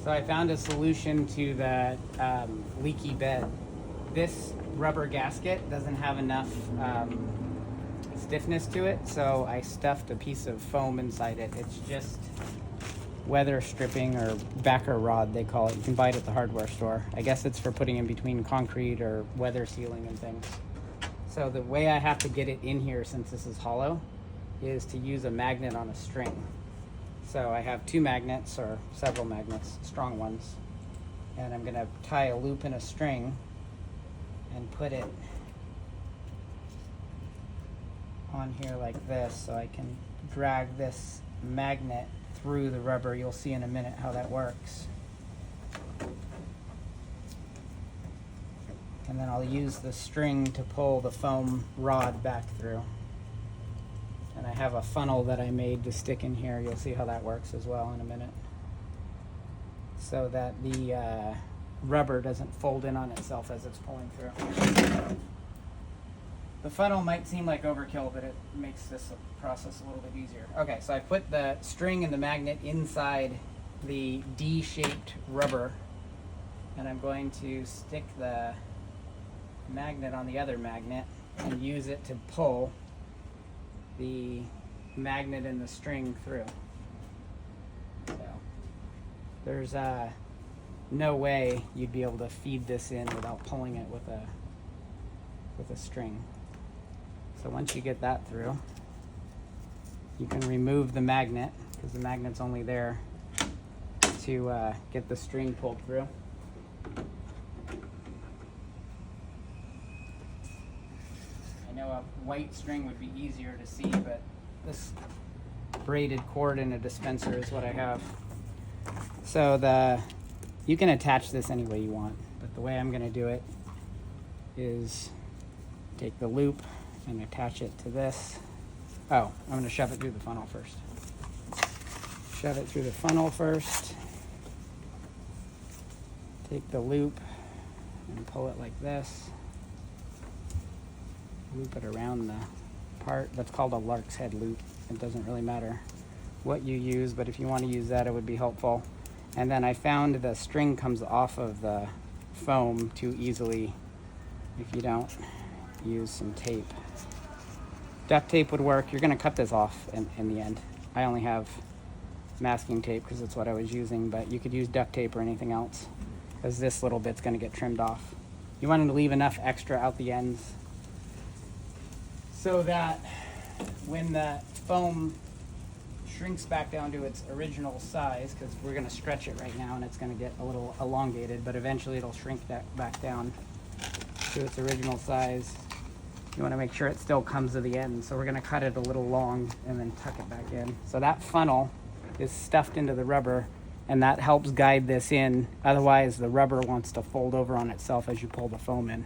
So I found a solution to the leaky bed. This rubber gasket doesn't have enough stiffness to it, so I stuffed a piece of foam inside it. It's just weather stripping, or backer rod they call it. You can buy it at the hardware store. I guess it's for putting in between concrete or weather sealing and things. So the way I have to get it in here, since this is hollow, is to use a magnet on a string. So I have 2 magnets, or several magnets, strong ones, and I'm gonna tie a loop in a string and put it on here like this, so I can drag this magnet through the rubber. You'll see in a minute how that works. And then I'll use the string to pull the foam rod back through. And I have a funnel that I made to stick in here. You'll see how that works as well in a minute, so that the rubber doesn't fold in on itself as it's pulling through. The funnel might seem like overkill, but it makes this process a little bit easier. Okay, so I put the string and the magnet inside the D-shaped rubber, and I'm going to stick the magnet on the other magnet and use it to pull the magnet and the string through. So there's no way you'd be able to feed this in without pulling it with a string. So once you get that through, you can remove the magnet, because the magnet's only there to get the string pulled through. I know a white string would be easier to see, but this braided cord in a dispenser is what I have. So you can attach this any way you want, but the way I'm going to do it is take the loop and attach it to this. Oh, I'm going to shove it through the funnel first. Shove it through the funnel first. Take the loop and pull it like this. Loop it around the part. That's called a lark's head loop. It doesn't really matter what you use, but if you want to use that, it would be helpful. And then I found the string comes off of the foam too easily if you don't use some tape. Duct tape would work. You're going to cut this off in the end. I only have masking tape because it's what I was using, but you could use duct tape or anything else, because this little bit's going to get trimmed off. You want to leave enough extra out the ends so that when the foam shrinks back down to its original size, because we're going to stretch it right now and it's going to get a little elongated, but eventually it'll shrink back down to its original size. You want to make sure it still comes to the end, so we're going to cut it a little long and then tuck it back in. So that funnel is stuffed into the rubber, and that helps guide this in. Otherwise, the rubber wants to fold over on itself as you pull the foam in.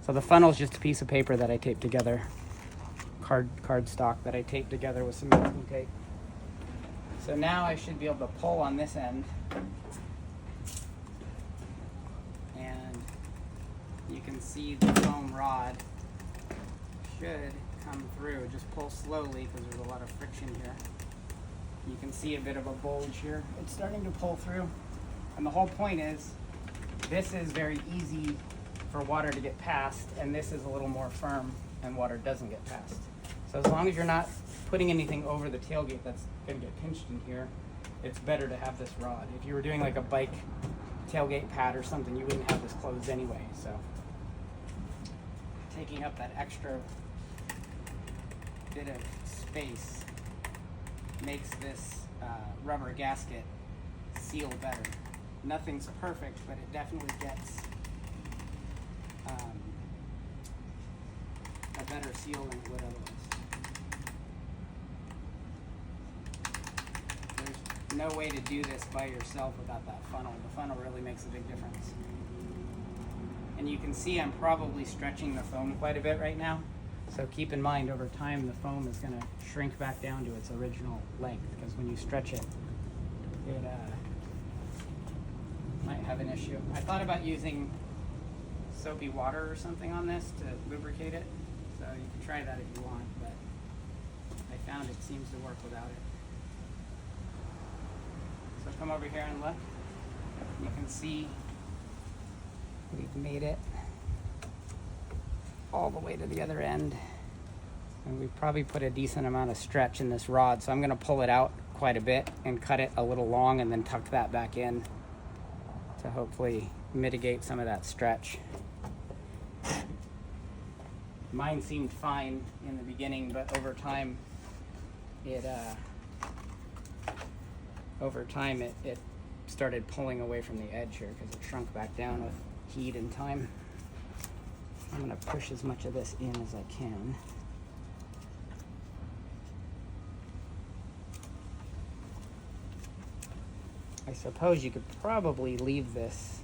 So the funnel is just a piece of paper that I taped together, card stock that I taped together with some masking tape. So now I should be able to pull on this end, and you can see the foam rod should come through. Just pull slowly because there's a lot of friction here. You can see a bit of a bulge here. It's starting to pull through, and the whole point is this is very easy for water to get past, and this is a little more firm and water doesn't get past. So as long as you're not putting anything over the tailgate that's going to get pinched in here, it's better to have this rod. If you were doing like a bike tailgate pad or something, you wouldn't have this closed anyway. So taking up that extra bit of space makes this rubber gasket seal better. Nothing's perfect, but it definitely gets a better seal than it would otherwise. There's no way to do this by yourself without that funnel. The funnel really makes a big difference. And you can see I'm probably stretching the foam quite a bit right now. So keep in mind, over time, the foam is going to shrink back down to its original length, because when you stretch it, it might have an issue. I thought about using soapy water or something on this to lubricate it, so you can try that if you want, but I found it seems to work without it. So come over here and look. You can see we've made it all the way to the other end. And we've probably put a decent amount of stretch in this rod, so I'm going to pull it out quite a bit and cut it a little long and then tuck that back in to hopefully mitigate some of that stretch. Mine seemed fine in the beginning, but over time it started pulling away from the edge here because it shrunk back down with heat and time. I'm going to push as much of this in as I can. I suppose you could probably leave this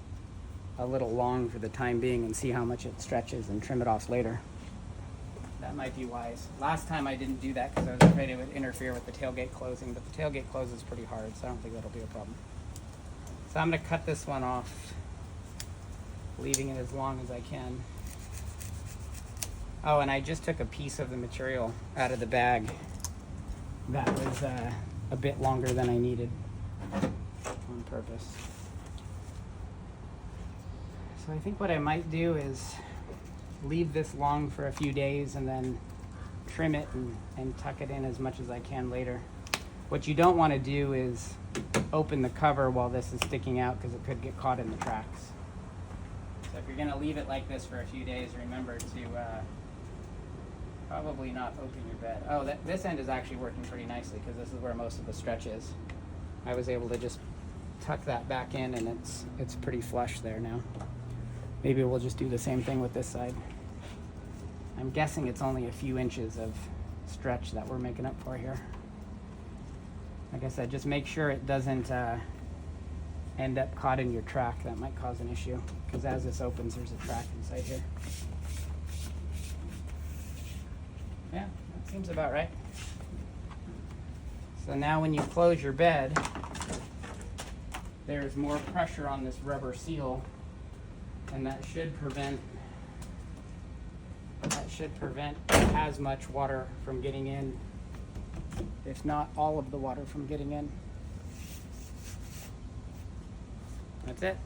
a little long for the time being and see how much it stretches and trim it off later. That might be wise. Last time I didn't do that because I was afraid it would interfere with the tailgate closing, but the tailgate closes pretty hard, so I don't think that'll be a problem. So I'm going to cut this one off, leaving it as long as I can. Oh, and I just took a piece of the material out of the bag that was a bit longer than I needed on purpose. So I think what I might do is leave this long for a few days and then trim it and tuck it in as much as I can later. What you don't want to do is open the cover while this is sticking out because it could get caught in the tracks. So if you're going to leave it like this for a few days, remember to probably not open your bed. Oh, this end is actually working pretty nicely because this is where most of the stretch is. I was able to just tuck that back in and it's pretty flush there now. Maybe we'll just do the same thing with this side. I'm guessing it's only a few inches of stretch that we're making up for here. Like I said, just make sure it doesn't end up caught in your track. That might cause an issue because as this opens, there's a track inside here. Yeah, that seems about right. So now when you close your bed, there's more pressure on this rubber seal, and that should prevent as much water from getting in, if not all of the water from getting in. That's it.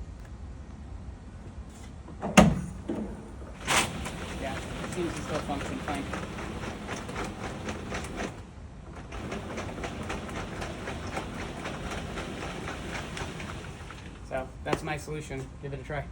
Yeah, it seems to still function fine. So that's my solution. Give it a try.